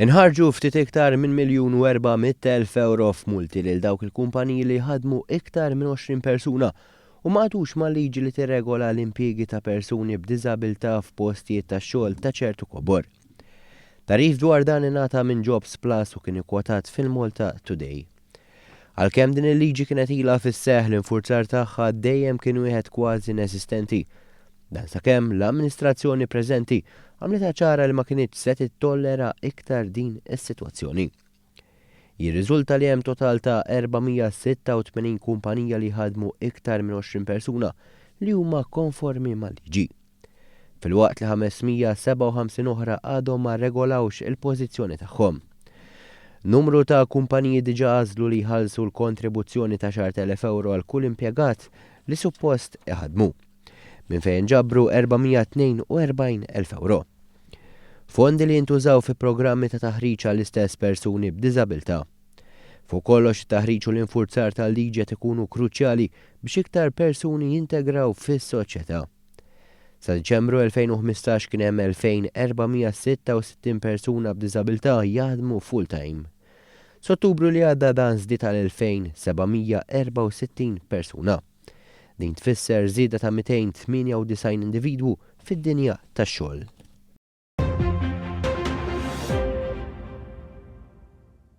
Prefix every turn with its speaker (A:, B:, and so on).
A: Inħarġu ftit iktar minn miljun u 400,000 euro f'multi lil dawk il-kumpaniji li ħadmu iktar minn 20 persuna u m'għadux mal-liġi li tirregola l-impjiegi ta' persuni b'diżabilità f'postijiet tax-xogħol ta' ċertu kobor. Tarif dwar dan ingħata minn Jobs Plus u kien ikkwotat fil-Malta Today. Għalkemm din il-liġi kienet ilha fis-seħħ l-infurzar tagħha dejjem kien wieħed kważi inesistenti. Dan sakemm l-amministrazzjoni preżenti għamlet ċara li ma kienitx se tittollera iktar din is-sitwazzjoni. Jirriżulta li hemm total ta' 486 kumpanija li ħadmu iktar minn 20 persuna li huma konformi mal-liġi. Filwaqt li 557 oħra għadhom ma regolawx il-pożizzjoni tagħhom. Numru ta' kumpaniji diġà għażlu li jħallsu l-kontribuzzjoni ta' 10,000 euro għal kull impjegat li suppost iħadmu, minn fejn ġabru 442,000 euro. Fondi li jintużaw fi programmi ta' taħriġ għall-istess persuni b'diżabilità. Fuq kollox it-taħriġ u l-infurzar tal-liġi qed ikunu kruċjali biex iktar persuni jintegraw fis-soċjetà. Sa Diċembru 2015 kien hemm 2466 persuna b'diżabilità jaħdmu full-time. S'Ottubru li għadda dan żdied għal 2764 persuna. Din tfisser żieda ta' 298 individwu fid-dinja tax-xogħol.